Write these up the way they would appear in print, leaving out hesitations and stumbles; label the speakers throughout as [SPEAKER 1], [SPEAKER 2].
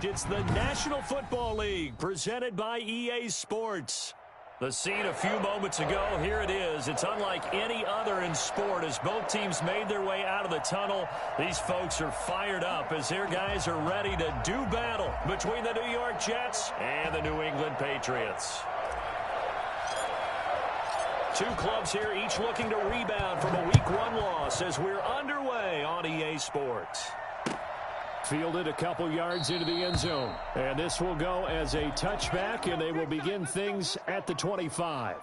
[SPEAKER 1] fact, it's the National Football League presented by EA Sports. The scene a few moments ago, here it is. It's unlike any other in sport as both teams made their way out of the tunnel. These folks are fired up as their guys are ready to do battle between the New York Jets and the New England Patriots. Two clubs here, each looking to rebound from a Week 1 loss as we're underway on EA Sports. Fielded a couple yards into the end zone. And this will go as a touchback, and they will begin things at the 25.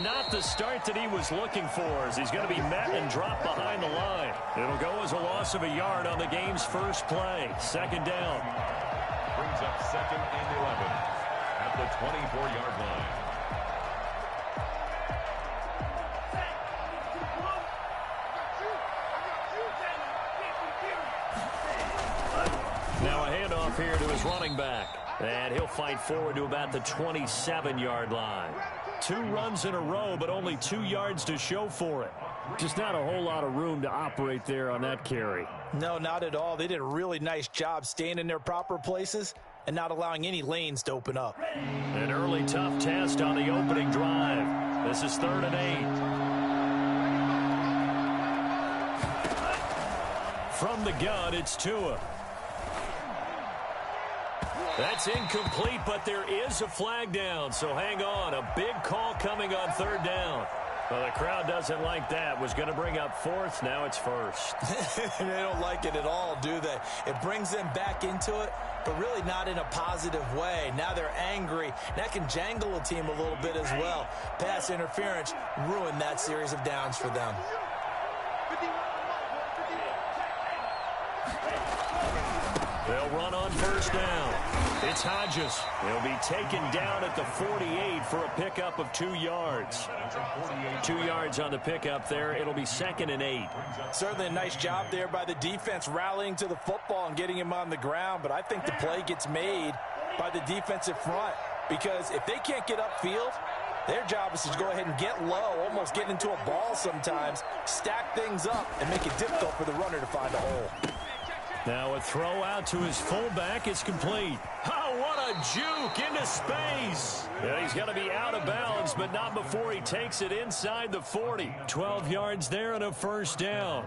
[SPEAKER 1] Not the start that he was looking for as he's going to be met and dropped behind the line. It'll go as a loss of a yard on the game's first play. Second down.
[SPEAKER 2] Brings up 2nd and 11 at the 24-yard line.
[SPEAKER 1] Now a handoff here to his running back. And he'll fight forward to about the 27-yard line. 2 runs in a row, but only 2 yards to show for it. Just not a whole lot of room to operate there on that carry.
[SPEAKER 3] No, not at all. They did a really nice job staying in their proper places and not allowing any lanes to open up.
[SPEAKER 1] An early tough test on the opening drive. This is 3rd and 8. From the gun, it's Tua. That's incomplete, but there is a flag down, so hang on. A big call coming on 3rd down. Well, the crowd doesn't like that. Was going to bring up 4th. Now it's 1st.
[SPEAKER 3] They don't like it at all, do they? It brings them back into it, but really not in a positive way. Now they're angry. That can jangle a team a little bit as well. Pass interference ruined that series of downs for them.
[SPEAKER 1] They'll run on 1st down. It's Hodges. He'll be taken down at the 48 for a pickup of 2 yards. 2 yards on the pickup there. It'll be 2nd and 8.
[SPEAKER 3] Certainly a nice job there by the defense rallying to the football and getting him on the ground, but I think the play gets made by the defensive front because if they can't get upfield, their job is to go ahead and get low, almost get into a ball sometimes, stack things up, and make it difficult for the runner to find a hole.
[SPEAKER 1] Now a throw out to his fullback is complete. Oh, what a juke into space. And he's going to be out of bounds, but not before he takes it inside the 40. 12 yards there and a 1st down.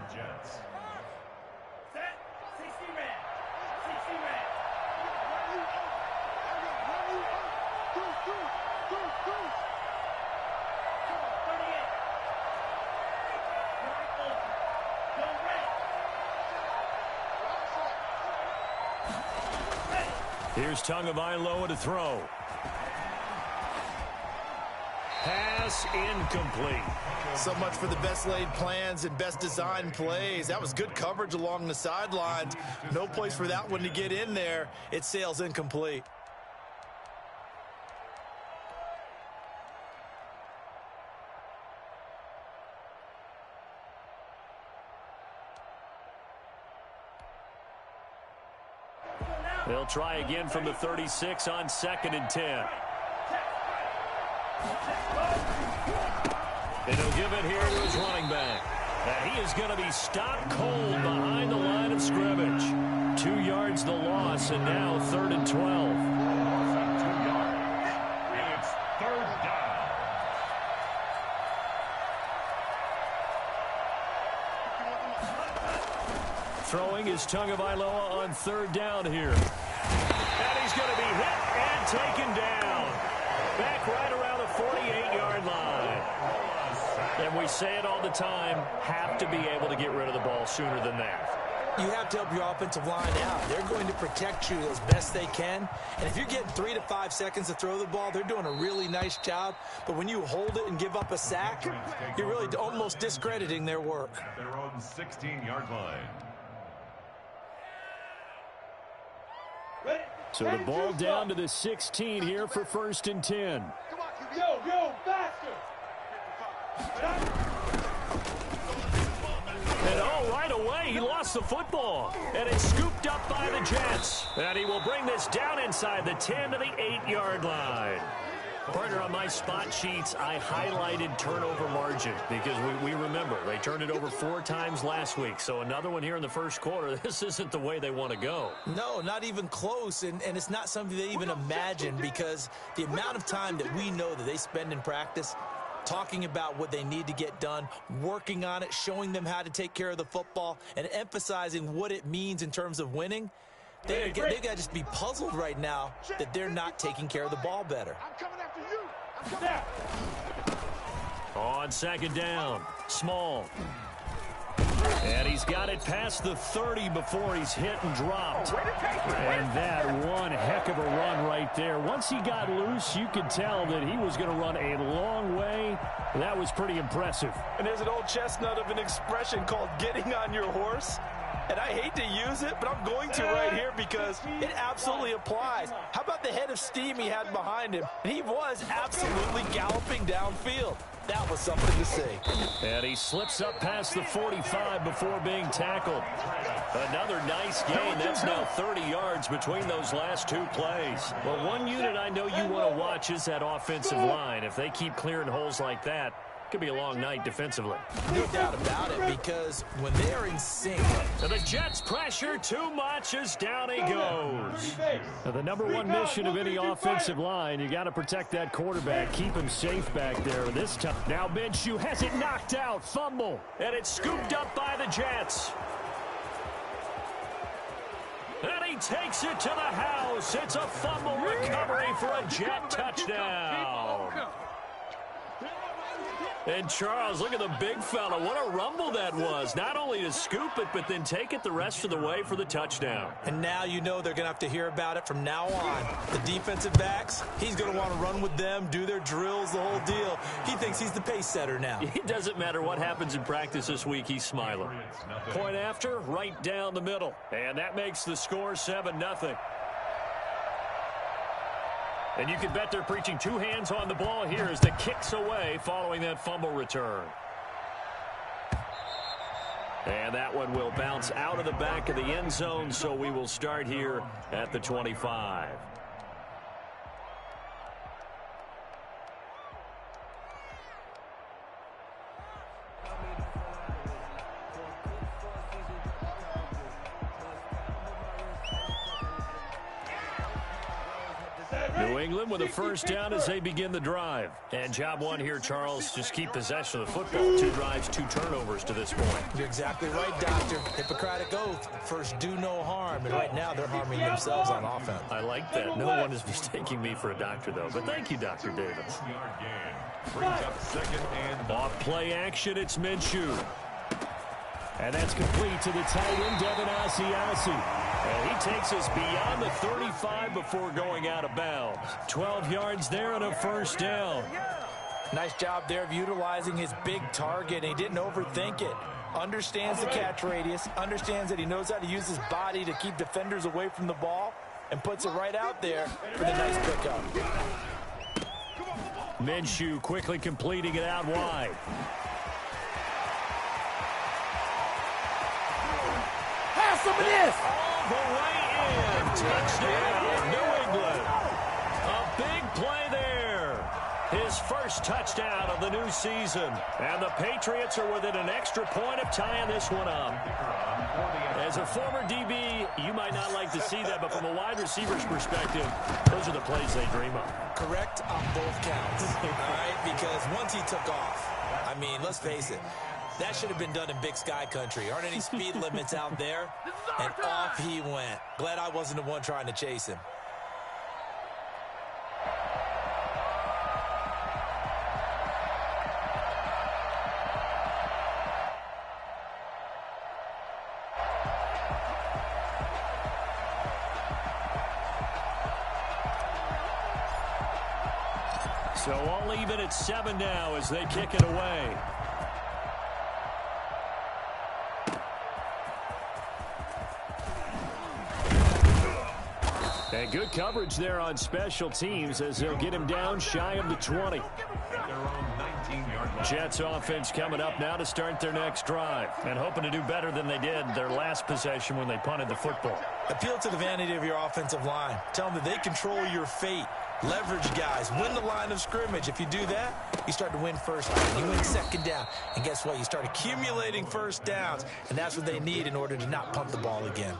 [SPEAKER 1] Here's Tagovailoa to throw. Pass incomplete.
[SPEAKER 3] So much for the best laid plans and best designed plays. That was good coverage along the sidelines. No place for that one to get in there. It sails incomplete.
[SPEAKER 1] They'll try again from the 36 on 2nd and 10. And he'll give it here to his running back. And he is going to be stopped cold behind the line of scrimmage. 2 yards the loss, and now 3rd and 12.
[SPEAKER 2] Loss of 2 yards. And it's 3rd down.
[SPEAKER 1] Throwing is Tagovailoa on 3rd down here. And he's going to be hit and taken down. Back right around the 48-yard line. And we say it all the time, have to be able to get rid of the ball sooner than that.
[SPEAKER 3] You have to help your offensive line out. They're going to protect you as best they can. And if you're getting 3 to 5 seconds to throw the ball, they're doing a really nice job. But when you hold it and give up a sack, you're really almost discrediting their work.
[SPEAKER 2] Their own 16-yard line.
[SPEAKER 1] So the ball down to the 16 here for 1st and 10.
[SPEAKER 4] Go, faster!
[SPEAKER 1] And oh, right away, he lost the football. And it's scooped up by the Jets. And he will bring this down inside the 10 to the 8-yard line. Partner, on my spot sheets, I highlighted turnover margin because we remember they turned it over 4 times last week. So another one here in the first quarter. This isn't the way they want to go.
[SPEAKER 3] No, not even close. And it's not something they even imagine, because the amount of time that we know that they spend in practice talking about what they need to get done, working on it, showing them how to take care of the football, and emphasizing what it means in terms of winning. They've got to just be puzzled right now that they're not taking care of the ball better.
[SPEAKER 4] I'm coming after you. I'm coming after you.
[SPEAKER 1] On second down, Small. And he's got it past the 30 before he's hit and dropped. And that one heck of a run right there. Once he got loose, you could tell that he was going to run a long way. That was pretty impressive.
[SPEAKER 3] And there's an old chestnut of an expression called getting on your horse. And I hate to use it, but I'm going to right here because it absolutely applies. How about the head of steam he had behind him? He was absolutely galloping downfield. That was something to see.
[SPEAKER 1] And he slips up past the 45 before being tackled. Another nice gain. That's now 30 yards between those last 2 plays. Well, one unit I know you want to watch is that offensive line. If they keep clearing holes like that, could be a long night defensively.
[SPEAKER 3] No doubt about it, because when they are in sync.
[SPEAKER 1] So the Jets pressure too much as down he goes. Now, the number one mission of any offensive line, you got to protect that quarterback, keep him safe back there. This time, now Minshew has it knocked out, fumble, and it's scooped up by the Jets. And he takes it to the house. It's a fumble recovery for a Jet touchdown. And Charles, look at the big fella. What a rumble that was. Not only to scoop it, but then take it the rest of the way for the touchdown.
[SPEAKER 3] And now you know they're going to have to hear about it from now on. The defensive backs, he's going to want to run with them, do their drills, the whole deal. He thinks he's the pace setter now.
[SPEAKER 1] It doesn't matter what happens in practice this week, he's smiling. Point after, right down the middle. And that makes the score 7-0. And you can bet they're preaching 2 hands on the ball here as the kick's away following that fumble return. And that one will bounce out of the back of the end zone, so we will start here at the 25. New England with a first down as they begin the drive. And job one here, Charles, just keep possession of the football. 2 drives, 2 turnovers to this point.
[SPEAKER 3] You're exactly right, Doctor. Hippocratic oath. First, do no harm. And right now, they're harming themselves on offense.
[SPEAKER 1] I like that. No one is mistaking me for a doctor, though. But thank you, Dr. Davis. Off play action, it's Minshew. And that's complete to the tight end, Devin Asiasi. And he takes us beyond the 35 before going out of bounds. 12 yards there and a first down.
[SPEAKER 3] Nice job there of utilizing his big target. He didn't overthink it. Understands the catch radius. Understands that he knows how to use his body to keep defenders away from the ball. And puts it right out there for the nice pickup.
[SPEAKER 1] Minshew quickly completing it out wide.
[SPEAKER 4] Have some of this.
[SPEAKER 1] All the way in. Touchdown, New England. A big play there. His first touchdown of the new season. And the Patriots are within an extra point of tying this one up. As a former DB, you might not like to see that, but from a wide receiver's perspective, those are the plays they dream of.
[SPEAKER 3] Correct on both counts. All right? Because once he took off, I mean, let's face it, that should have been done in Big Sky Country. Aren't any speed limits out there? And off he went. Glad I wasn't the one trying to chase him.
[SPEAKER 1] So all even at 7 now as they kick it away. And good coverage there on special teams as they'll get him down shy of the 20.
[SPEAKER 2] 18-yard line.
[SPEAKER 1] Jets offense coming up now to start their next drive and hoping to do better than they did their last possession when they punted the football.
[SPEAKER 3] Appeal to the vanity of your offensive line. Tell them that they control your fate. Leverage guys. Win the line of scrimmage. If you do that, you start to win first down. You win second down. And guess what? You start accumulating first downs. And that's what they need in order to not punt the ball again.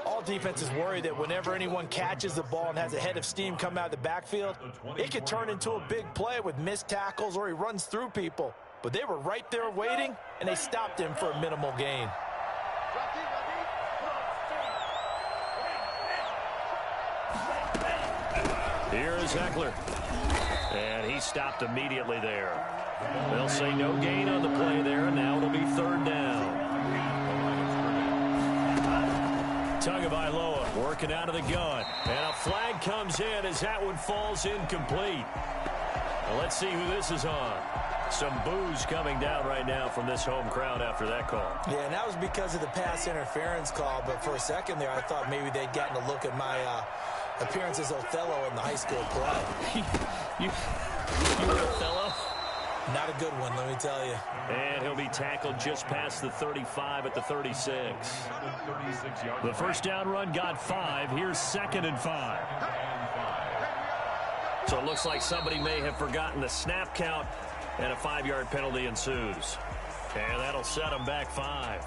[SPEAKER 3] All defenses worry that whenever anyone catches the ball and has a head of steam come out of the backfield, it could turn into a big play with missed tackles or he runs through people. But they were right there waiting, and they stopped him for a minimal gain.
[SPEAKER 1] Here is Eckler. And he stopped immediately there. They'll say no gain on the play there, and now it'll be third down. Tagovailoa working out of the gun. And a flag comes in as that one falls incomplete. Well, let's see who this is on. Some boos coming down right now from this home crowd after that call.
[SPEAKER 3] Yeah, and that was because of the pass interference call. But for a second there, I thought maybe they'd gotten a look at my appearance as Othello in the high school play.
[SPEAKER 1] you were Othello?
[SPEAKER 3] Not a good one, let me tell you.
[SPEAKER 1] And he'll be tackled just past the 35 at the 36. The first down run got 5. Here's 2nd and 5. So it looks like somebody may have forgotten the snap count, and a 5-yard penalty ensues. And that'll set them back 5.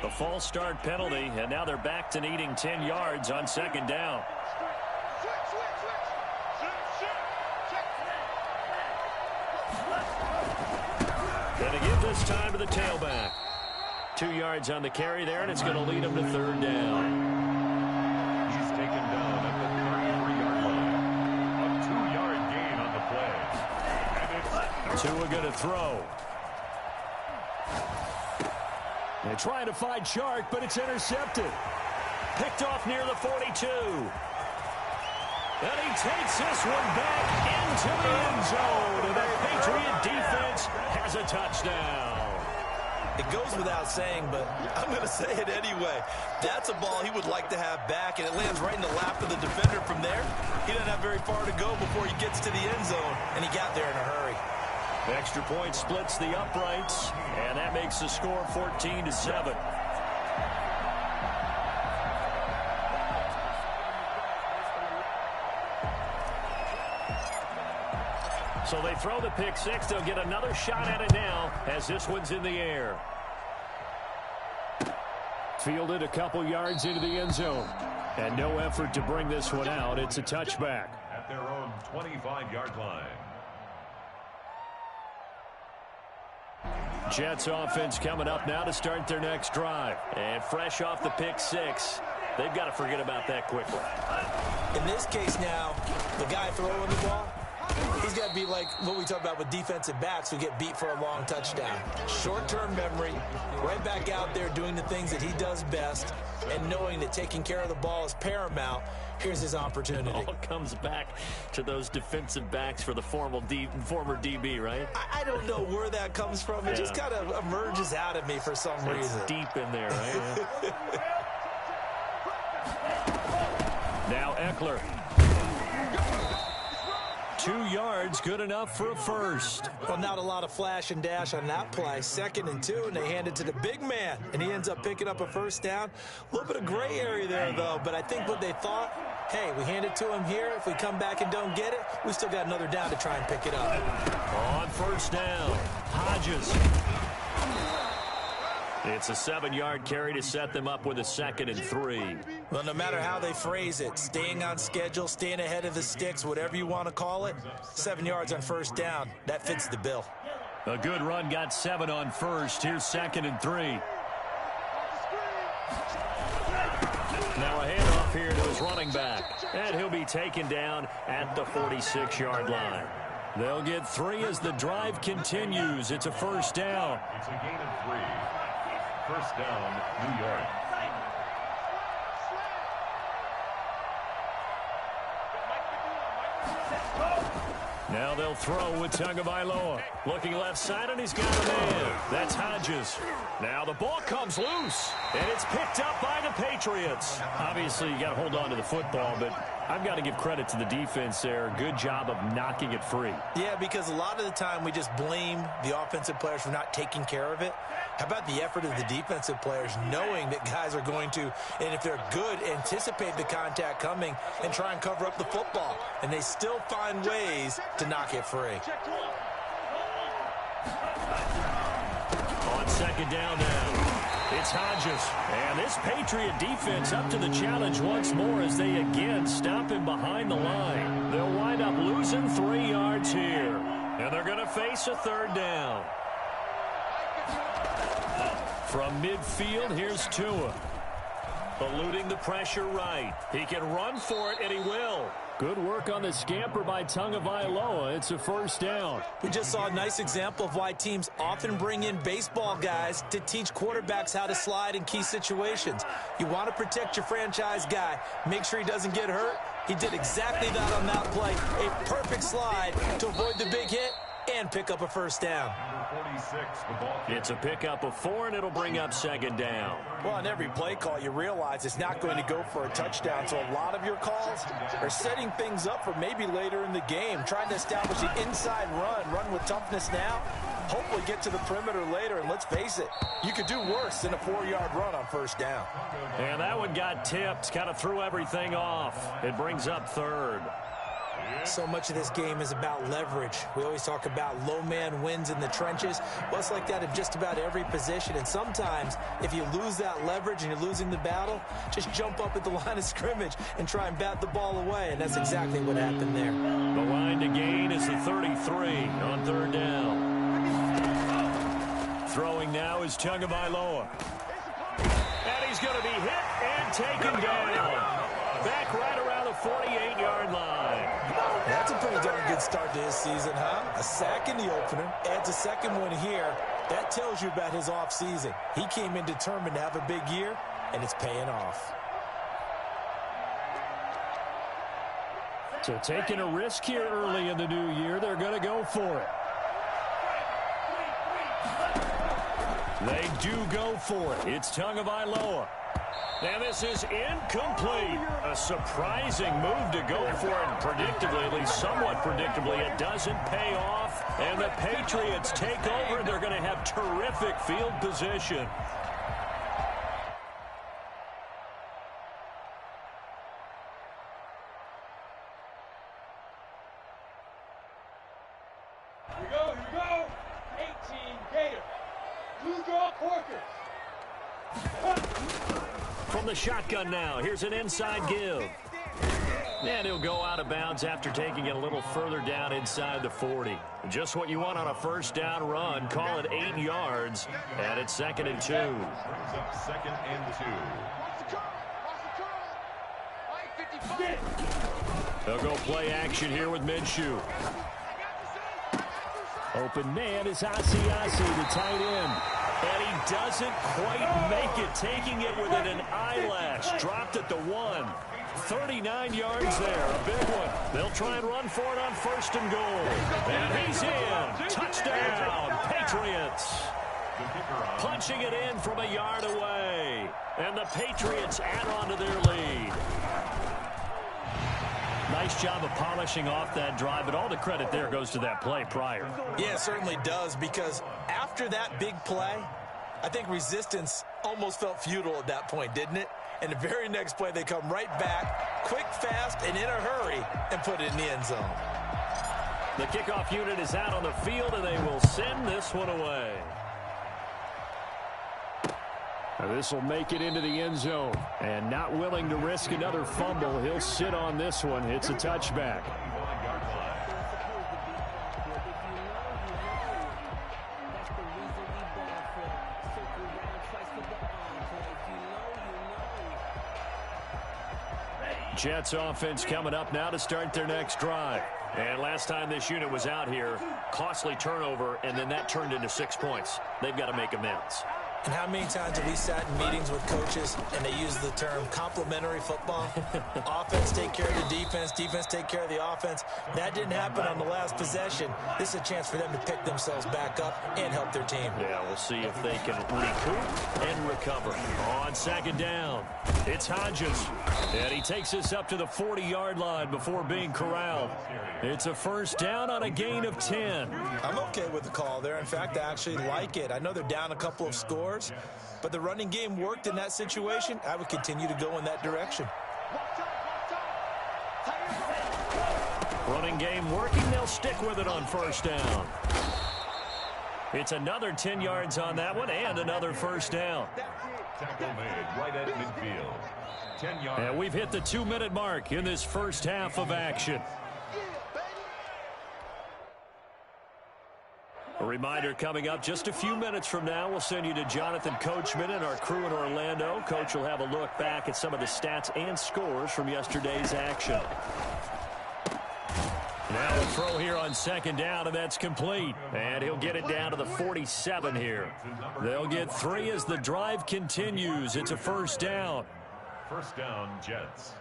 [SPEAKER 1] A false start penalty, and now they're back to needing 10 yards on 2nd down. Going to give this time to the tailback. 2 yards on the carry there, and it's going to lead him to 3rd down.
[SPEAKER 2] He's taken down at the 33-yard line. A 2-yard gain on the play. And it's
[SPEAKER 1] Tua going to throw. They're trying to find Shark, but it's intercepted. Picked off near the 42. And he takes this one back into the end zone. And the Patriot defense has a touchdown.
[SPEAKER 3] It goes without saying, but I'm going to say it anyway. That's a ball he would like to have back, and it lands right in the lap of the defender from there. He doesn't have very far to go before he gets to the end zone, and he got there in a hurry.
[SPEAKER 1] The extra point splits the uprights, and that makes the score 14-7. So they throw the pick six. They'll get another shot at it now as this one's in the air. Fielded a couple yards into the end zone. And no effort to bring this one out. It's a touchback.
[SPEAKER 2] at their own 25-yard line.
[SPEAKER 1] Jets offense coming up now to start their next drive. And fresh off the pick six, they've got to forget about that quickly.
[SPEAKER 3] In this case now, the guy throwing the ball, he's got to be like what we talk about with defensive backs who get beat for a long touchdown. Short-term memory, right back out there doing the things that he does best, and knowing that taking care of the ball is paramount. Here's his opportunity.
[SPEAKER 1] It all comes back to those defensive backs for the former DB, right?
[SPEAKER 3] I don't know where that comes from. It just kind of emerges out of me for some reason.
[SPEAKER 1] It's deep in there, right? Now Eckler. 2 yards, good enough for a first.
[SPEAKER 3] Well, not a lot of flash and dash on that play. 2nd and 2, and they hand it to the big man, and he ends up picking up a first down. A little bit of gray area there, though, but I think what they thought, hey, we hand it to him here. If we come back and don't get it, we still got another down to try and pick it up.
[SPEAKER 1] On first down, Hodges. It's a 7-yard carry to set them up with a 2nd and 3.
[SPEAKER 3] Well, no matter how they phrase it, staying on schedule, staying ahead of the sticks, whatever you want to call it, 7 yards on first down, that fits the bill.
[SPEAKER 1] A good run, got 7 on first. Here's 2nd and 3. Now a handoff here to his running back, and he'll be taken down at the 46-yard line. They'll get 3 as the drive continues. It's a first down.
[SPEAKER 2] It's a gain of 3. First down, New York.
[SPEAKER 1] Now they'll throw with Tagovailoa. Looking left side, and he's got a man. That's Hodges. Now the ball comes loose, and it's picked up by the Patriots. Obviously, you got to hold on to the football, but I've got to give credit to the defense there. Good job of knocking it free.
[SPEAKER 3] Yeah, because a lot of the time we just blame the offensive players for not taking care of it. How about the effort of the defensive players knowing that guys are going to, and if they're good, anticipate the contact coming and try and cover up the football. And they still find ways to knock it free.
[SPEAKER 1] On second down now. It's Hodges. And this Patriot defense up to the challenge once more as they again stop him behind the line. They'll wind up losing 3 yards here. And they're going to face a third down. From midfield, here's Tua. Eluding the pressure right. He can run for it, and he will. Good work on the scamper by Tagovailoa. It's a first down.
[SPEAKER 3] We just saw a nice example of why teams often bring in baseball guys to teach quarterbacks how to slide in key situations. You want to protect your franchise guy. Make sure he doesn't get hurt. He did exactly that on that play. A perfect slide to avoid the big hit and pick up a first down.
[SPEAKER 1] It's a pickup of 4, and it'll bring up second down.
[SPEAKER 3] Well, on every play call, you realize it's not going to go for a touchdown. So a lot of your calls are setting things up for maybe later in the game, trying to establish the inside run with toughness now, hopefully get to the perimeter later. And let's face it, you could do worse than a 4-yard run on first down.
[SPEAKER 1] And that one got tipped, kind of threw everything off. It brings up third.
[SPEAKER 3] So much of this game is about leverage. We always talk about low man wins in the trenches. Well, it's like that in just about every position. And sometimes, if you lose that leverage and you're losing the battle, just jump up at the line of scrimmage and try and bat the ball away. And that's exactly what happened there.
[SPEAKER 1] The line to gain is the 33 on third down. Throwing now is Tagovailoa. And he's going to be hit and taken down. Back right around the 48-yard line.
[SPEAKER 3] That's a pretty darn good start to his season, huh? A sack in the opener, adds a second one here. That tells you about his offseason. He came in determined to have a big year, and it's paying off.
[SPEAKER 1] So taking a risk here early in the new year, they're going to go for it. They do go for it. It's Tagovailoa. And this is incomplete. A surprising move to go for it. Predictably, at least somewhat predictably, it doesn't pay off. And the Patriots take over. They're going to have terrific field position.
[SPEAKER 4] Here we go. 18 Gator. 2 draw Corkers.
[SPEAKER 1] From the shotgun now, here's an inside give. And he'll go out of bounds after taking it a little further down inside the 40. Just what you want on a first down run. Call it 8 yards, and it's 2nd and 2.
[SPEAKER 2] Second and 2.
[SPEAKER 1] They'll go play action here with Minshew. Open man is Asiasi, the tight end. And he doesn't quite make it, taking it within an eyelash. Dropped at the 1. 39 yards there, a big one. They'll try and run for it on 1st and goal. And he's in. Touchdown, Patriots. Punching it in from a yard away. And the Patriots add on to their lead. Nice job of polishing off that drive, but all the credit there goes to that play prior.
[SPEAKER 3] Yeah, it certainly does, because after that big play, I think resistance almost felt futile at that point, didn't it? And the very next play, they come right back, quick, fast, and in a hurry, and put it in the end zone.
[SPEAKER 1] The kickoff unit is out on the field, and they will send this one away. This will make it into the end zone. And not willing to risk another fumble, he'll sit on this one. It's a touchback. Jets offense coming up now to start their next drive. And last time this unit was out here, costly turnover, and then that turned into 6 points. They've got to make amends.
[SPEAKER 3] And how many times have we sat in meetings with coaches and they use the term complementary football? Offense take care of the defense, defense take care of the offense. That didn't happen on the last possession. This is a chance for them to pick themselves back up and help their team.
[SPEAKER 1] Yeah, we'll see if they can recoup and recover. On second down. It's Hodges. And he takes us up to the 40-yard line before being corralled. It's a first down on a gain of 10.
[SPEAKER 3] I'm okay with the call there. In fact, I actually like it. I know they're down a couple of scores, but the running game worked in that situation. I would continue to go in that direction.
[SPEAKER 1] Running game working. They'll stick with it on first down. It's another 10 yards on that one and another first down.
[SPEAKER 2] Tackle made right at midfield. 10 yards.
[SPEAKER 1] And we've hit the 2-minute mark in this first half of action. A reminder coming up just a few minutes from now, we'll send you to Jonathan Coachman and our crew in Orlando. Coach will have a look back at some of the stats and scores from yesterday's action. Now a throw here on second down, and that's complete. And he'll get it down to the 47 here. They'll get 3 as the drive continues. It's a first down.
[SPEAKER 2] First down, Jets.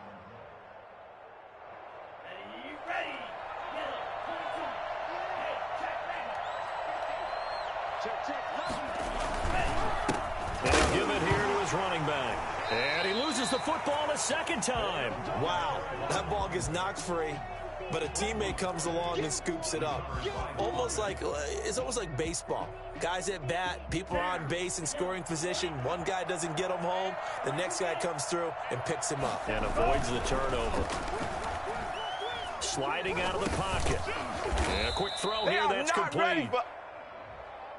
[SPEAKER 1] They'll give it here to his running back. And he loses the football a second time.
[SPEAKER 3] Wow, that ball gets knocked free, but a teammate comes along and scoops it up. It's almost like baseball. Guys at bat, people are on base in scoring position. One guy doesn't get him home. The next guy comes through and picks him up.
[SPEAKER 1] And avoids the turnover. Sliding out of the pocket. And a quick throw here, that's complete.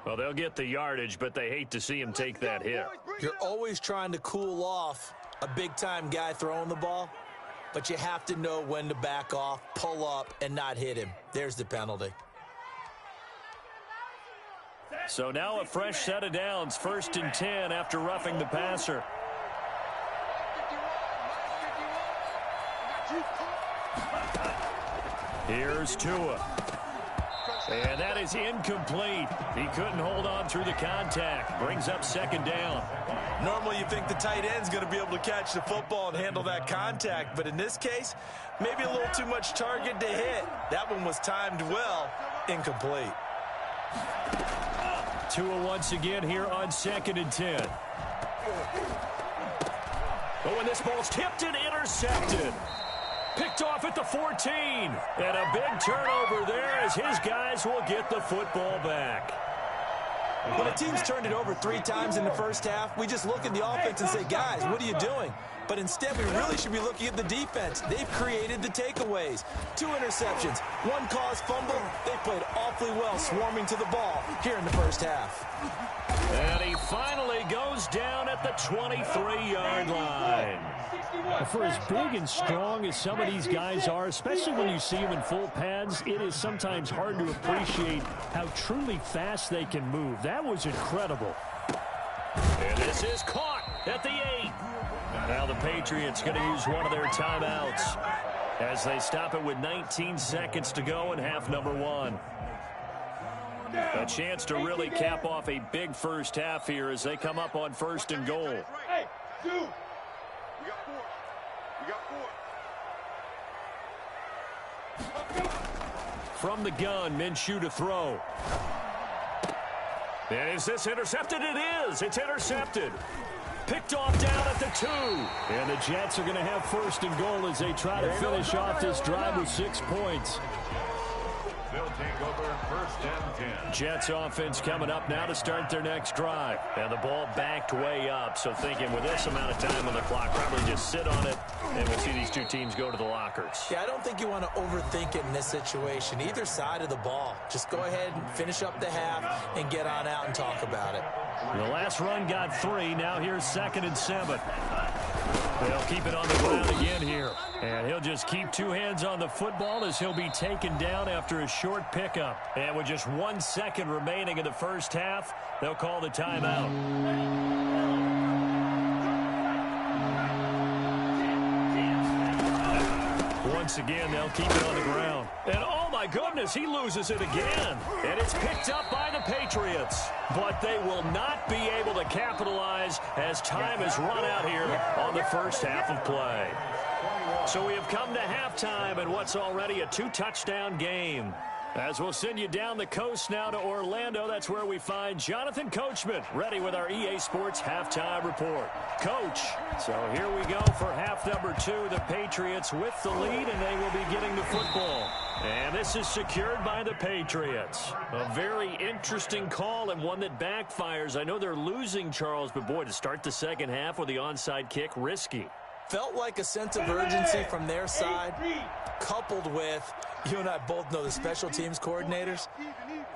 [SPEAKER 1] Well, they'll get the yardage, but they hate to see him take that hit.
[SPEAKER 3] You're always trying to cool off a big-time guy throwing the ball, but you have to know when to back off, pull up, and not hit him. There's the penalty.
[SPEAKER 1] So now a fresh set of downs, 1st and 10 after roughing the passer. Here's Tua. And that is incomplete. He couldn't hold on through the contact. Brings up second down.
[SPEAKER 3] Normally you think the tight end's going to be able to catch the football and handle that contact, but in this case, maybe a little too much target to hit. That one was timed well, incomplete.
[SPEAKER 1] Tua once again here on 2nd and 10. Oh, and this ball's tipped and intercepted. Picked off at the 14. And a big turnover there as his guys will get the football back.
[SPEAKER 3] When a team's turned it over 3 times in the first half, we just look at the offense and say, guys, what are you doing? But instead, we really should be looking at the defense. They've created the takeaways. 2 interceptions, 1 caused fumble. They played awfully well swarming to the ball here in the first half.
[SPEAKER 1] And he finally goes down at the 23-yard line. For as big and strong as some of these guys are, especially when you see them in full pads, it is sometimes hard to appreciate how truly fast they can move. That was incredible. And this is caught at the 8. Now the Patriots going to use one of their timeouts as they stop it with 19 seconds to go in half number 1. A chance to really cap off a big first half here as they come up on 1st and goal.
[SPEAKER 4] Hey, dude. We got 4. We got 4.
[SPEAKER 1] From the gun, Minshew to throw. And is this intercepted? It is. It's intercepted. Picked off down at the 2. And the Jets are going to have 1st and goal as they try to finish off this drive with 6 points.
[SPEAKER 2] They'll take over 1st and 10.
[SPEAKER 1] Jets offense coming up now to start their next drive. And the ball backed way up. So thinking with this amount of time on the clock, probably just sit on it. And we'll see these 2 teams go to the lockers.
[SPEAKER 3] Yeah, I don't think you want to overthink it in this situation. Either side of the ball. Just go ahead and finish up the half and get on out and talk about it.
[SPEAKER 1] The last run got 3. Now here's 2nd and 7. They'll keep it on the ground again here. And he'll just keep 2 hands on the football as he'll be taken down after a short pickup. And with just 1 second remaining in the first half, they'll call the timeout. Once again, they'll keep it on the ground. And oh my goodness, he loses it again. And it's picked up by the Patriots. But they will not be able to capitalize as time has run out here on the first half of play. So we have come to halftime in what's already a 2-touchdown game. As we'll send you down the coast now to Orlando, that's where we find Jonathan Coachman, ready with our EA Sports Halftime Report. Coach, so here we go for half number 2. The Patriots with the lead, and they will be getting the football. And this is secured by the Patriots. A very interesting call and one that backfires. I know they're losing, Charles, but boy, to start the second half with the onside kick, risky.
[SPEAKER 3] Felt like a sense of urgency from their side, coupled with, you and I both know the special teams coordinators,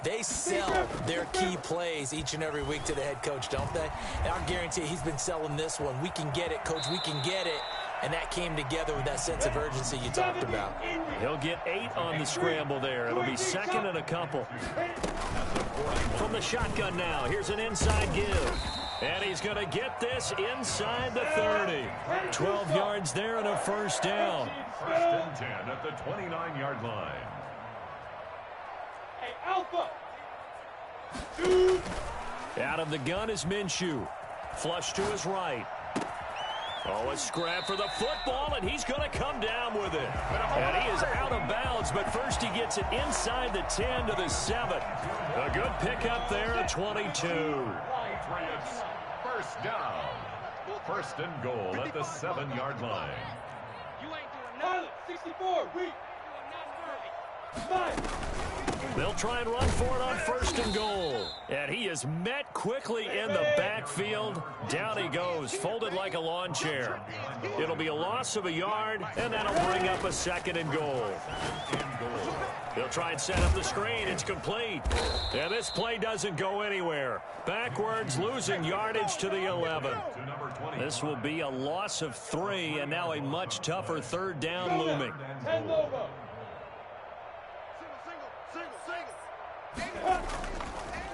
[SPEAKER 3] they sell their key plays each and every week to the head coach, don't they? And I guarantee he's been selling this one. We can get it, coach, we can get it. And that came together with that sense of urgency you talked about.
[SPEAKER 1] He'll get 8 on the scramble there. It'll be second and a couple. From the shotgun now, here's an inside give. And he's going to get this inside the 30. 12 yards there and a first down.
[SPEAKER 2] First and 10 at the 29-yard line.
[SPEAKER 4] Hey, Alpha.
[SPEAKER 1] Out of the gun is Minshew. Flush to his right. Oh, a scrap for the football, and he's going to come down with it. And he is out of bounds, but first he gets it inside the 10 to the 7. A good pickup there at 22.
[SPEAKER 2] Patriots, first down. First and goal at the 7-yard line.
[SPEAKER 4] You ain't doing nothing. 64, weak.
[SPEAKER 1] They'll try and run for it on first and goal. And he is met quickly in the backfield. Down he goes, folded like a lawn chair. It'll be a loss of a yard, and that'll bring up a second and goal. They'll try and set up the screen. It's complete. And this play doesn't go anywhere. Backwards, losing yardage to the 11. This will be a loss of 3, and now a much tougher third down looming.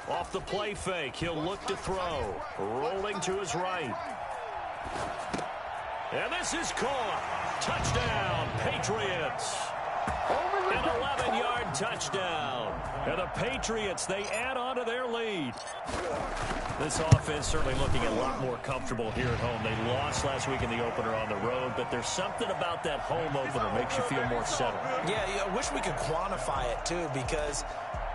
[SPEAKER 1] Off the play fake, he'll look to throw. Rolling to his right. And this is caught. Touchdown, Patriots. An 11-yard touchdown. And the Patriots, they add on to their lead. This offense certainly looking a lot more comfortable here at home. They lost last week in the opener on the road, but there's something about that home opener makes you feel more settled.
[SPEAKER 3] Yeah, I wish we could quantify it, too, because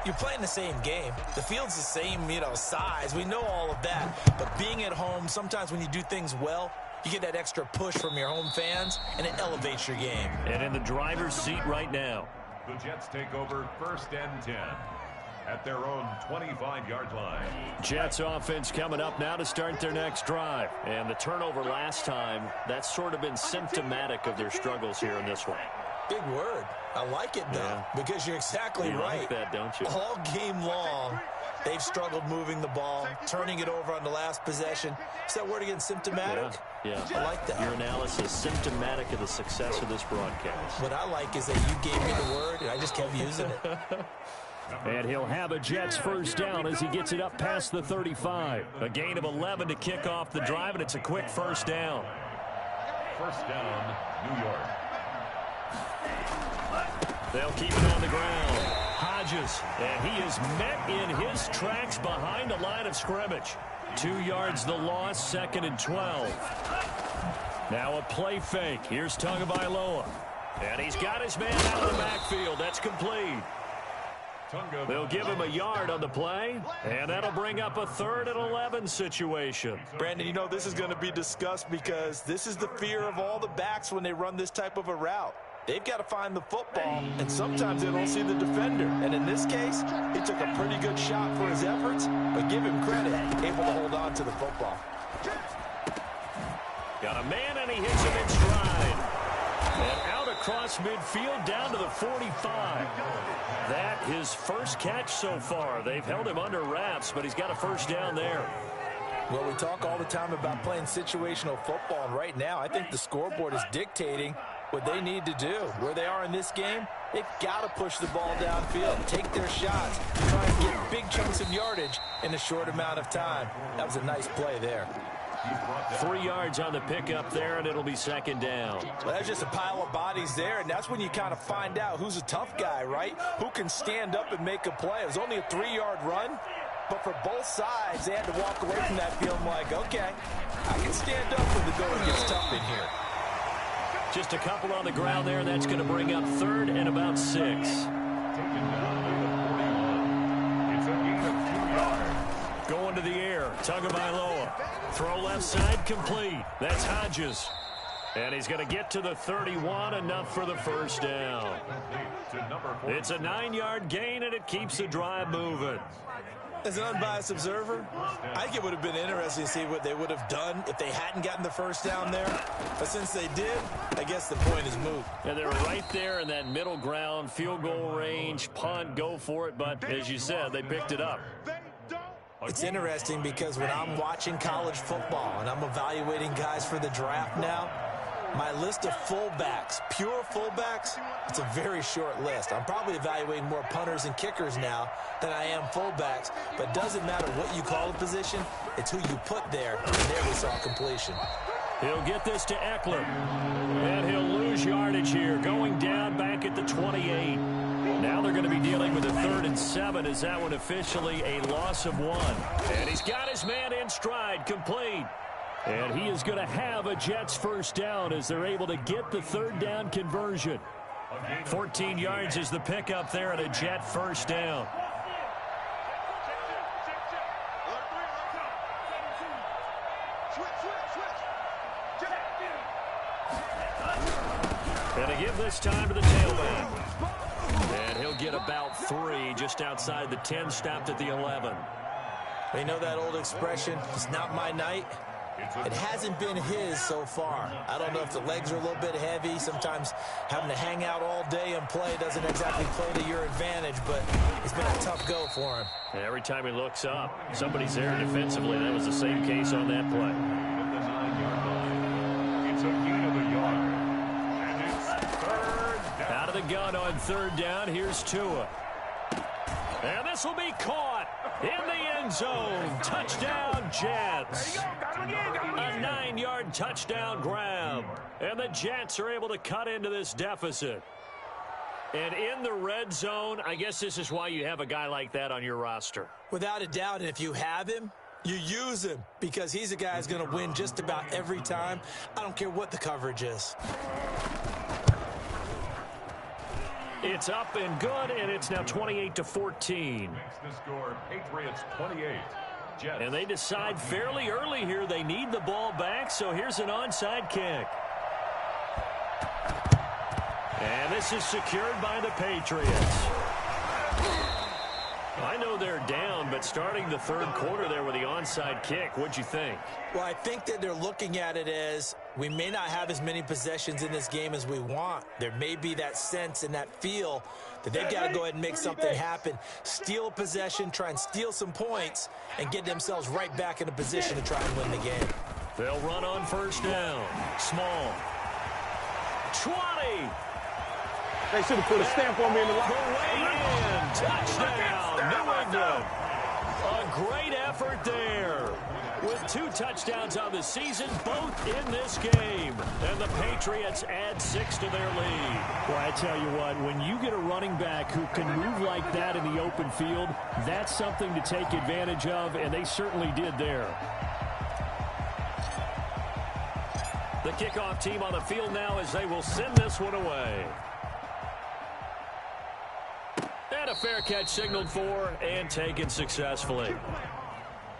[SPEAKER 3] you're playing the same game. The field's the same, size. We know all of that. But being at home, sometimes when you do things well, you get that extra push from your home fans, and it elevates your game.
[SPEAKER 1] And in the driver's seat right now.
[SPEAKER 2] The Jets take over first and 10 at their own 25-yard line.
[SPEAKER 1] Jets offense coming up now to start their next drive. And the turnover last time, that's sort of been symptomatic of their struggles here in this one.
[SPEAKER 3] Big word. I like it, though, because you're exactly right.
[SPEAKER 1] Like that, don't you?
[SPEAKER 3] All game long, they've struggled moving the ball, turning it over on the last possession. Is that word again, symptomatic?
[SPEAKER 1] Yeah.
[SPEAKER 3] I like that.
[SPEAKER 1] Your analysis, symptomatic of the success of this broadcast.
[SPEAKER 3] What I like is that you gave me the word, and I just kept using it.
[SPEAKER 1] And he'll have a Jets first down as he gets it up past the 35. A gain of 11 to kick off the drive, and it's a quick first down.
[SPEAKER 2] First down, New York.
[SPEAKER 1] They'll keep it on the ground. Hodges, and he is met in his tracks behind the line of scrimmage. 2 yards the loss, second and 12. Now a play fake. Here's Tagovailoa. And he's got his man out of the backfield. That's complete. They'll give him a yard on the play, and that'll bring up a 3rd and 11 situation.
[SPEAKER 3] Brandon, this is going to be discussed because this is the fear of all the backs when they run this type of a route. They've got to find the football, and sometimes they don't see the defender. And in this case, he took a pretty good shot for his efforts, but give him credit, able to hold on to the football.
[SPEAKER 1] Got a man, and he hits him in stride. And out across midfield down to the 45. That his first catch so far. They've held him under wraps, but he's got a first down there.
[SPEAKER 3] Well, we talk all the time about playing situational football, and right now I think the scoreboard is dictating what they need to do. Where they are in this game, they've got to push the ball downfield, take their shots, try and get big chunks of yardage in a short amount of time. That was a nice play there.
[SPEAKER 1] 3 yards on the pickup there, and it'll be second down.
[SPEAKER 3] Well, that's just a pile of bodies there, and that's when you kind of find out who's a tough guy, right? Who can stand up and make a play. It was only a 3-yard run, but for both sides, they had to walk away from that feeling like, okay, I can stand up when the going gets tough in here.
[SPEAKER 1] Just a couple on the ground there. That's going to bring up 3rd and about 6.
[SPEAKER 2] Taken down
[SPEAKER 1] Going to the air. Tagovailoa. Throw left side complete. That's Hodges. And he's going to get to the 31, enough for the first down. It's a 9-yard gain, and it keeps the drive moving.
[SPEAKER 3] As an unbiased observer, I think it would have been interesting to see what they would have done if they hadn't gotten the first down there. But since they did, I guess the point is moot.
[SPEAKER 1] And they're right there in that middle ground, field goal range, punt, go for it. But as you said, they picked it up.
[SPEAKER 3] It's interesting because when I'm watching college football and I'm evaluating guys for the draft now, my list of fullbacks, pure fullbacks, it's a very short list. I'm probably evaluating more punters and kickers now than I am fullbacks, but it doesn't matter what you call a position, it's who you put there, and there we saw completion.
[SPEAKER 1] He'll get this to Eckler, and he'll lose yardage here, going down back at the 28. Now they're going to be dealing with a 3rd and 7. Is that one officially a loss of 1? And he's got his man in stride, complete. And he is going to have a Jets first down as they're able to get the 3rd down conversion. 14 yards is the pickup there and a Jet first down. And to give this time to the tailback. And he'll get about 3 just outside the 10, stopped at the 11.
[SPEAKER 3] You know that old expression, it's not my night? It hasn't been his so far. I don't know if the legs are a little bit heavy. Sometimes having to hang out all day and play doesn't exactly play to your advantage, but it's been a tough go for him.
[SPEAKER 1] And every time he looks up, somebody's there defensively. That was the same case on that play.
[SPEAKER 2] At the 9-yard line, it's a gain of a yard. And it's 3rd down.
[SPEAKER 1] Out of the gun on 3rd down. Here's Tua. And this will be caught in the end zone. Touchdown, Jets. A 9-yard touchdown grab. And the Jets are able to cut into this deficit. And in the red zone, I guess this is why you have a guy like that on your roster.
[SPEAKER 3] Without a doubt, and if you have him, you use him because he's a guy who's going to win just about every time. I don't care what the coverage is.
[SPEAKER 1] It's up and good, and it's now 28-14.
[SPEAKER 2] Makes the score Patriots 28. Jets.
[SPEAKER 1] And they decide fairly early here they need the ball back, so here's an onside kick. And this is secured by the Patriots. I know they're down, but starting the 3rd quarter there with the onside kick, what'd you think?
[SPEAKER 3] Well, I think that they're looking at it as we may not have as many possessions in this game as we want. There may be that sense and that feel that they've got to go ahead and make something happen. Steal a possession, try and steal some points, and get themselves right back in a position to try and win the game.
[SPEAKER 1] They'll run on 1st down. Small. 20.
[SPEAKER 5] They should have put a stamp on me in the locker
[SPEAKER 1] room. Touchdown, New England. A great effort there. With 2 touchdowns on the season, both in this game. And the Patriots add 6 to their lead. Well, I tell you what, when you get a running back who can move like that in the open field, that's something to take advantage of, and they certainly did there. The kickoff team on the field now as they will send this one away. And a fair catch signaled for and taken successfully.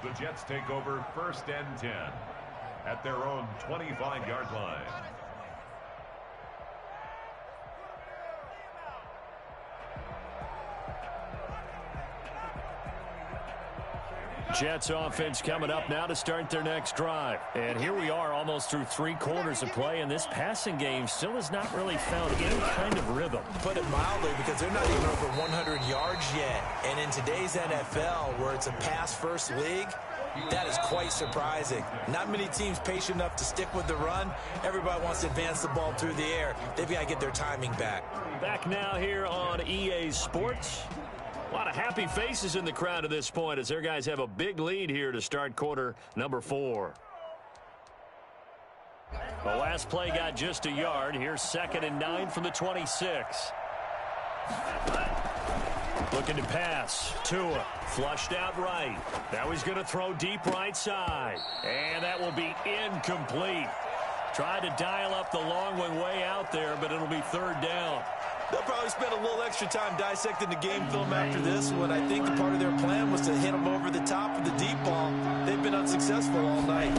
[SPEAKER 2] The Jets take over 1st and 10 at their own 25-yard line.
[SPEAKER 1] Jets offense coming up now to start their next drive. And here we are almost through 3 quarters of play, and this passing game still has not really found any kind of rhythm.
[SPEAKER 3] Put it mildly, because they're not even over 100 yards yet. And in today's NFL, where it's a pass-first league, that is quite surprising. Not many teams patient enough to stick with the run. Everybody wants to advance the ball through the air. They've got to get their timing back.
[SPEAKER 1] Back now here on EA Sports. A lot of happy faces in the crowd at this point as their guys have a big lead here to start quarter number 4. The last play got just a yard. Here's 2nd and 9 from the 26. Looking to pass. Tua flushed out right. Now he's going to throw deep right side. And that will be incomplete. Tried to dial up the long one way out there, but it'll be 3rd down.
[SPEAKER 3] They'll probably spend a little extra time dissecting the game film after this one. I think the part of their plan was to hit them over the top of the deep ball. They've been unsuccessful all night.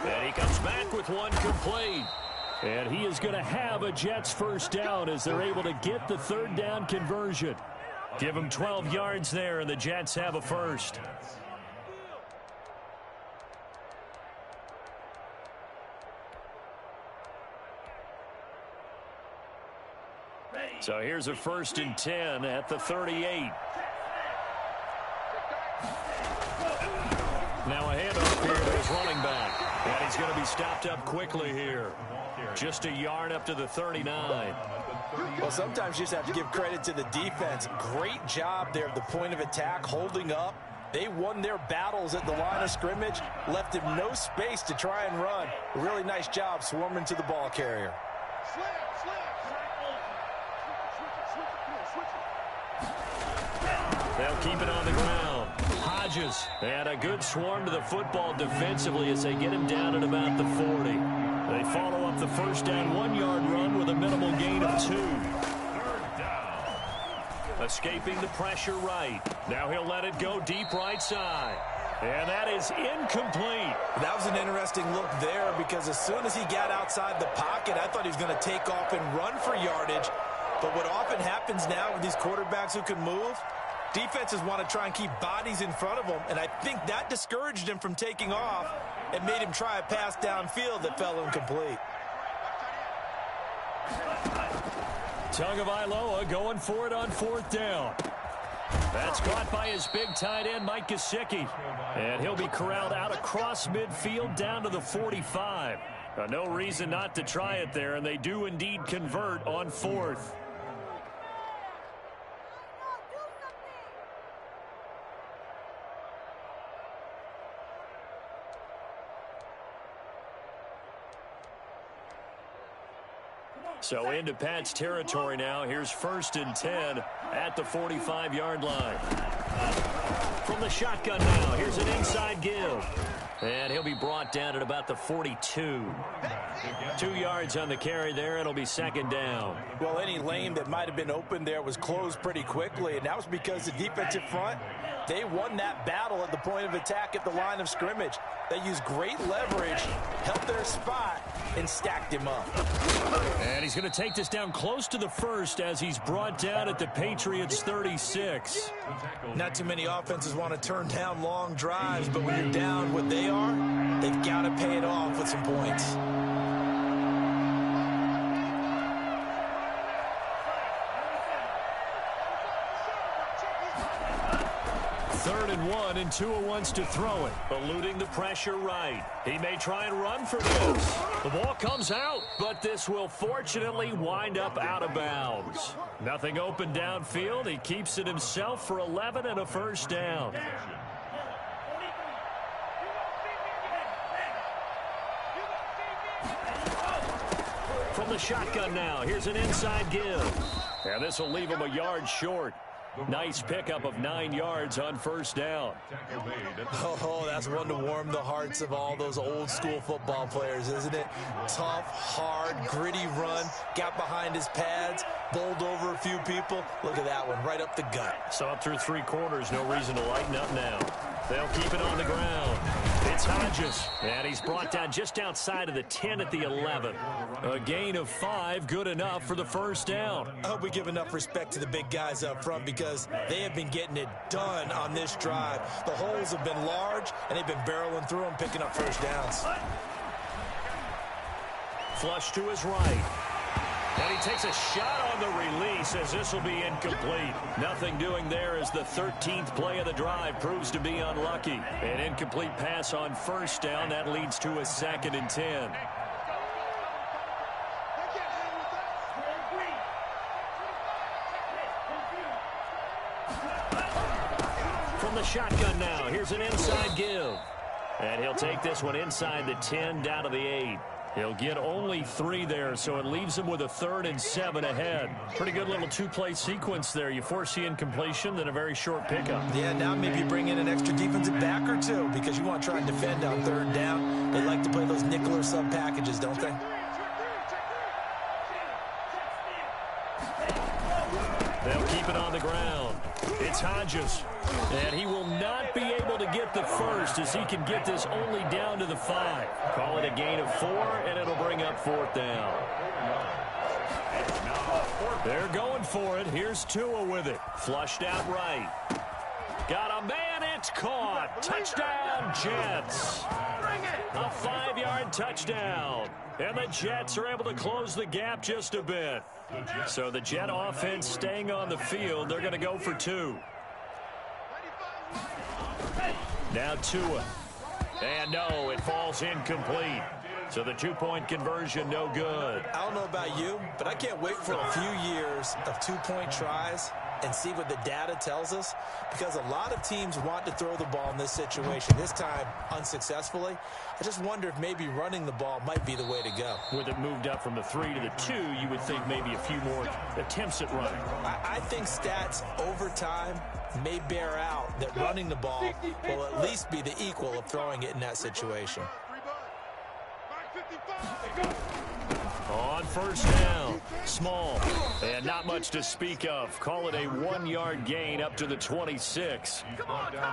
[SPEAKER 1] And he comes back with one complete. And he is going to have a Jets first down as they're able to get the third down conversion. Give him 12 yards there, and the Jets have a first. So here's a 1st and 10 at the 38. Now a handoff here to his running back. And he's going to be stopped up quickly here. Just a yard up to the 39.
[SPEAKER 3] Well, sometimes you just have to give credit to the defense. Great job there at the point of attack, holding up. They won their battles at the line of scrimmage, left him no space to try and run. A really nice job swarming to the ball carrier.
[SPEAKER 1] They'll keep it on the ground. Hodges, and a good swarm to the football defensively as they get him down at about the 40. They follow up the first down 1-yard run with a minimal gain of 2. Escaping the pressure right. Now he'll let it go deep right side. And that is incomplete.
[SPEAKER 3] That was an interesting look there because as soon as he got outside the pocket, I thought he was going to take off and run for yardage. But what often happens now with these quarterbacks who can move, defenses want to try and keep bodies in front of them, and I think that discouraged him from taking off and made him try a pass downfield that fell incomplete.
[SPEAKER 1] Tagovailoa going for it on 4th down. That's caught by his big tight end, Mike Gesicki. And he'll be corralled out across midfield down to the 45. No reason not to try it there, and they do indeed convert on 4th. So into Pat's territory now. Here's 1st and 10 at the 45-yard line. From the shotgun now, here's an inside give. And he'll be brought down at about the 42. 2 yards on the carry there. It'll be 2nd down.
[SPEAKER 3] Well, any lane that might have been open there was closed pretty quickly, and that was because the defensive front, they won that battle at the point of attack at the line of scrimmage. They used great leverage, helped their spot, and stacked him up.
[SPEAKER 1] And he's going to take this down close to the 1st as he's brought down at the Patriots' 36.
[SPEAKER 3] Not too many offenses want to turn down long drives, but when you're down what they are, they've got to pay it off with some points.
[SPEAKER 1] 3rd and 1, and Tua wants to throw it. Eluding the pressure right. He may try and run for this. The ball comes out, but this will fortunately wind up out of bounds. Nothing open downfield. He keeps it himself for 11 and a 1st down. From the shotgun now, here's an inside give. And this will leave him a yard short. Nice pickup of 9 yards on 1st down.
[SPEAKER 3] Oh, that's one to warm the hearts of all those old school football players, isn't it? Tough, hard, gritty run, got behind his pads, bowled over a few people. Look at that one, right up the gut.
[SPEAKER 1] So up through 3 quarters, no reason to lighten up now. They'll keep it on the ground. It's Hodges, and he's brought down just outside of the 10 at the 11. A gain of 5, good enough for the 1st down.
[SPEAKER 3] I hope we give enough respect to the big guys up front because they have been getting it done on this drive. The holes have been large, and they've been barreling through them, picking up 1st downs.
[SPEAKER 1] Flush to his right. And he takes a shot on the release as this will be incomplete. Nothing doing there as the 13th play of the drive proves to be unlucky. An incomplete pass on 1st down. That leads to a 2nd and 10. From the shotgun now, here's an inside give. And he'll take this one inside the 10 down to the 8. He'll get only 3 there, so it leaves him with a 3rd and 7 ahead. Pretty good little 2-play sequence there. You force the incompletion, then a very short pickup.
[SPEAKER 3] Yeah, now maybe you bring in an extra defensive back or 2 because you want to try and defend on 3rd down. They like to play those nickel or sub packages, don't they?
[SPEAKER 1] They'll keep it on the ground. It's Hodges. And he will not be able to get the first as he can get this only down to the 5. Call it a gain of 4, and it'll bring up 4th down. They're going for it. Here's Tua with it. Flushed out right. Got a man. It's caught. Touchdown, Jets. A 5-yard touchdown. And the Jets are able to close the gap just a bit. So the Jet offense staying on the field. They're going to go for 2. Now Tua. And no, it falls incomplete. So the 2-point conversion, no good.
[SPEAKER 3] I don't know about you, but I can't wait for a few years of 2-point tries and see what the data tells us, because a lot of teams want to throw the ball in this situation, this time unsuccessfully. I just wonder if maybe running the ball might be the way to go.
[SPEAKER 1] With it moved up from the 3 to the 2, you would think maybe a few more attempts at running.
[SPEAKER 3] I think stats over time may bear out that running the ball will at least be the equal of throwing it in that situation.
[SPEAKER 1] On first down, Small, and not much to speak of. Call it a 1-yard gain up to the 26.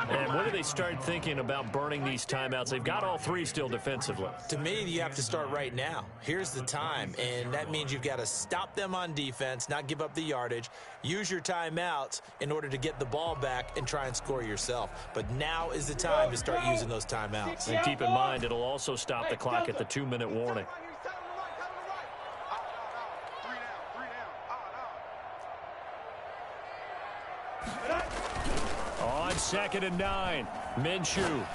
[SPEAKER 1] And when do they start thinking about burning these timeouts? They've got all 3 still defensively.
[SPEAKER 3] To me, you have to start right now. Here's the time, and that means you've got to stop them on defense, not give up the yardage, use your timeouts in order to get the ball back and try and score yourself. But now is the time to start using those timeouts.
[SPEAKER 1] And keep in mind, it'll also stop the clock at the 2-minute warning. On 2nd and 9, Minshew.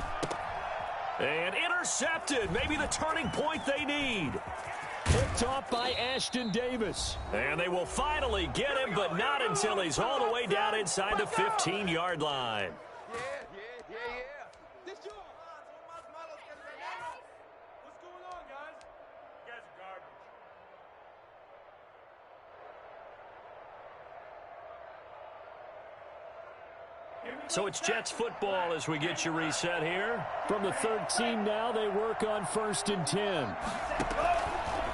[SPEAKER 1] And intercepted. Maybe the turning point they need. Picked off by Ashton Davis. And they will finally get him, but not until he's all the way down inside the 15-yard line. So it's Jets football as we get you reset here. From the 13 now, they work on 1st and 10.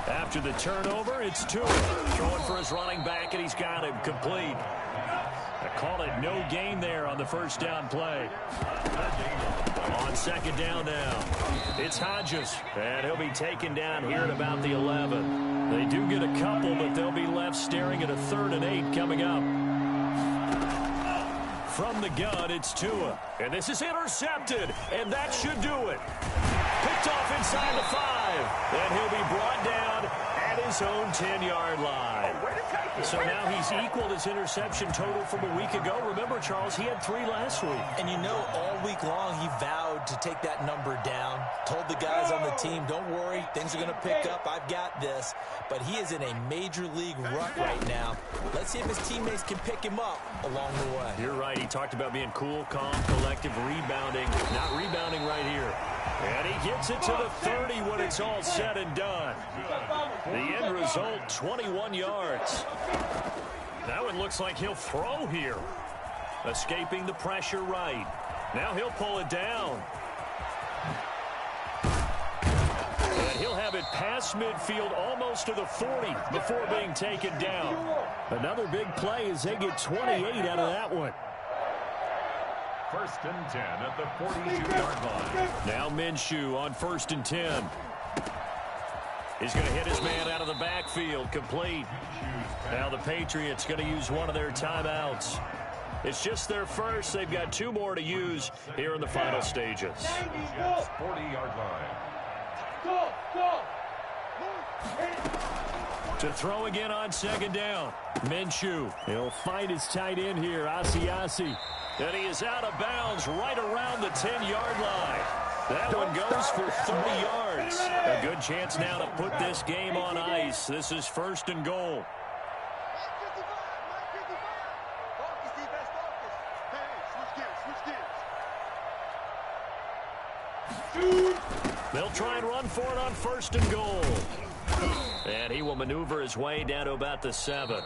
[SPEAKER 1] After the turnover, it's Tua throwing for his running back, and he's got him complete. I call it no gain there on the first down play. On 2nd down now, it's Hodges, and he'll be taken down here at about the 11. They do get a couple, but they'll be left staring at a 3rd and 8 coming up. From the gun, it's Tua. And this is intercepted, and that should do it. Picked off inside the 5, and he'll be brought down at his own 10-yard line. So now he's equaled his interception total from a week ago. Remember, Charles, he had 3 last week.
[SPEAKER 3] And you know, all week long he vowed to take that number down. Told the guys on the team, don't worry, things are going to pick up. I've got this. But he is in a major league rut right now. Let's see if his teammates can pick him up along the way.
[SPEAKER 1] You're right. He talked about being cool, calm, collective, rebounding. Not rebounding right here. And he gets it to the 30 when it's all said and done. The end result, 21 yards. That one looks like he'll throw here. Escaping the pressure right. Now he'll pull it down. And he'll have it past midfield almost to the 40 before being taken down. Another big play as they get 28 out of that one.
[SPEAKER 2] 1st and 10 at the 42-yard line.
[SPEAKER 1] Now Minshew on 1st and 10. He's going to hit his man out of the backfield, complete. Now the Patriots going to use one of their timeouts. It's just their first. They've got 2 more to use here in the final stages.
[SPEAKER 2] 40-yard line.
[SPEAKER 1] To throw again on 2nd down. Minshew. He'll find his tight end here, Asiasi. And he is out of bounds right around the 10-yard line. That one goes for 30 yards. A good chance now to put this game on ice. This is 1st and goal. They'll try and run for it on 1st and goal. And he will maneuver his way down to about the 7.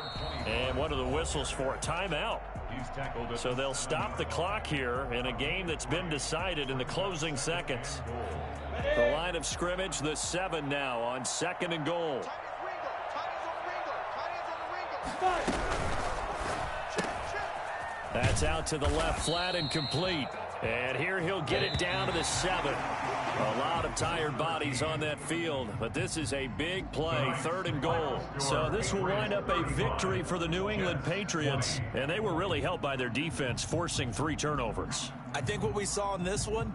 [SPEAKER 1] And one of the whistles for a timeout. So they'll stop the clock here in a game that's been decided in the closing seconds. The line of scrimmage, the 7 now on 2nd and goal. That's out to the left, flat and complete. And here he'll get it down to the 7. A lot of tired bodies on that field, but this is a big play, 3rd and goal. So this will wind up a victory for the New England Patriots, and they were really helped by their defense, forcing 3 turnovers.
[SPEAKER 3] I think what we saw in this one